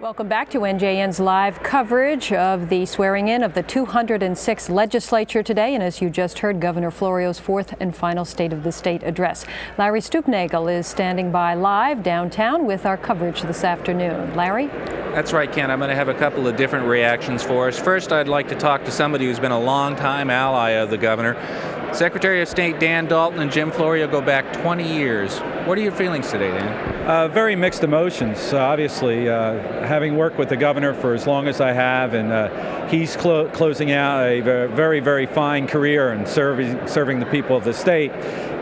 Welcome back to NJN's live coverage of the swearing-in of the 206th legislature today. And as you just heard, Governor Florio's fourth and final State of the State address. Larry Stuelpnagel is standing by live downtown with our coverage this afternoon. Larry? That's right, Ken. I'm going to have a couple of different reactions for us. First, I'd like to talk to somebody who's been a long-time ally of the governor. Secretary of State Dan Dalton and Jim Florio go back 20 years. What are your feelings today, Dan? Very mixed emotions. Obviously, having worked with the governor for as long as I have, and he's closing out a very, very fine career and serving the people of the state.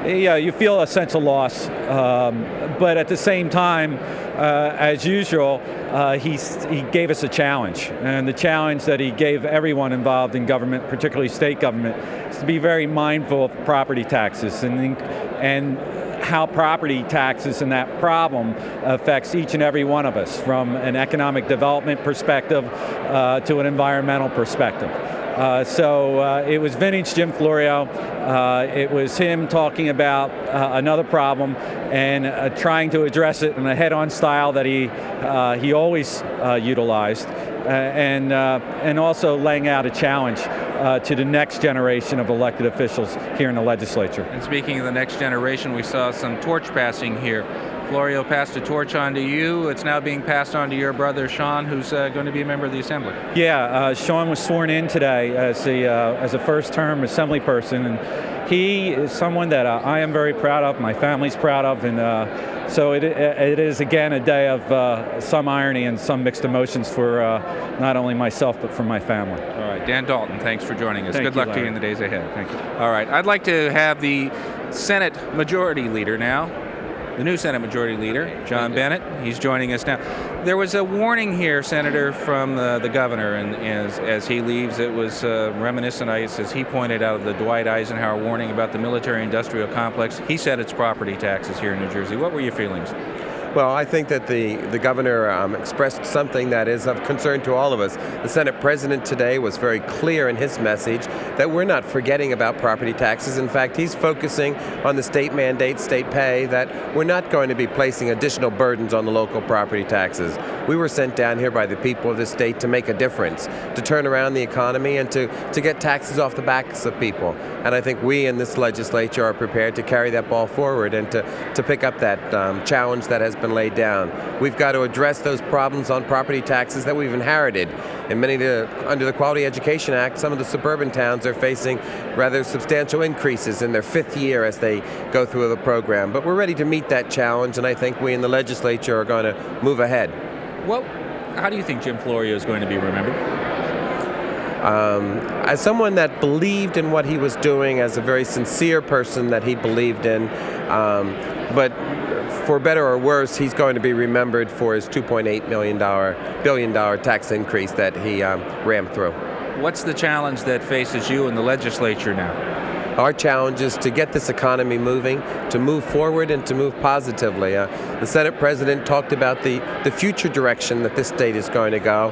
Yeah, you feel a sense of loss, but at the same time, as usual, he gave us a challenge, and the challenge that he gave everyone involved in government, particularly state government, is to be very mindful of property taxes and how property taxes and that problem affects each and every one of us, from an economic development perspective to an environmental perspective. So it was vintage Jim Florio. It was him talking about another problem and trying to address it in a head-on style that he always utilized, and also laying out a challenge to the next generation of elected officials here in the legislature. And speaking of the next generation, we saw some torch passing here. Florio passed a torch on to you. It's now being passed on to your brother, Sean, who's going to be a member of the Assembly. Yeah, Sean was sworn in today as a first-term Assembly person, and he is someone that I am very proud of, my family's proud of, and so it is, again, a day of some irony and some mixed emotions for not only myself, but for my family. All right, Dan Dalton, thanks for joining us. Good luck to you in the days ahead. Thank you. All right, I'd like to have the Senate Majority Leader now. The new Senate Majority Leader, John Bennett. He's joining us now. There was a warning here, Senator, from the governor, and as he leaves, it was reminiscent, as he pointed out, of the Dwight Eisenhower warning about the military-industrial complex. He said it's property taxes here in New Jersey. What were your feelings? Well, I think that the governor expressed something that is of concern to all of us. The Senate President today was very clear in his message that we're not forgetting about property taxes. In fact, he's focusing on the state mandate, state pay, that we're not going to be placing additional burdens on the local property taxes. We were sent down here by the people of this state to make a difference, to turn around the economy and to get taxes off the backs of people. And I think we in this legislature are prepared to carry that ball forward and to pick up that challenge that has been laid down. We've got to address those problems on property taxes that we've inherited. In under the Quality Education Act, some of the suburban towns are facing rather substantial increases in their fifth year as they go through the program. But we're ready to meet that challenge, and I think we in the legislature are going to move ahead. Well, how do you think Jim Florio is going to be remembered? As someone that believed in what he was doing, as a very sincere person that he believed in, but for better or worse, he's going to be remembered for his $2.8 billion tax increase that he rammed through. What's the challenge that faces you in the legislature now? Our challenge is to get this economy moving, to move forward and to move positively. The Senate President talked about the future direction that this state is going to go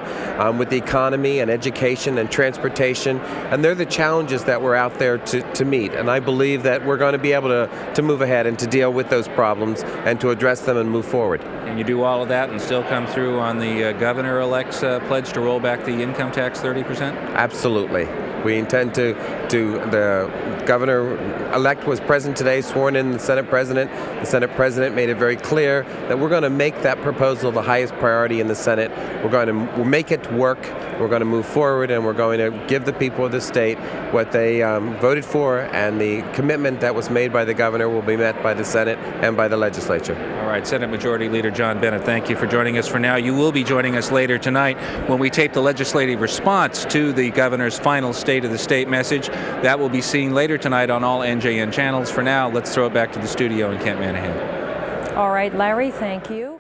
with the economy and education and transportation, and they're the challenges that we're out there to meet. And I believe that we're going to be able to move ahead and to deal with those problems and to address them and move forward. Can you do all of that and still come through on the governor-elect's pledge to roll back the income tax 30%? Absolutely. We intend the governor-elect was present today, sworn in the Senate President. The Senate President made it very clear that we're going to make that proposal the highest priority in the Senate. We're going to make it work. We're going to move forward, and we're going to give the people of the state what they voted for, and the commitment that was made by the governor will be met by the Senate and by the legislature. All right, Senate Majority Leader John Bennett, thank you for joining us for now. You will be joining us later tonight when we tape the legislative response to the governor's final State of the State message. That will be seen later tonight on all NJN channels. For now, let's throw it back to the studio in Kent, Manhattan. All right, Larry, thank you.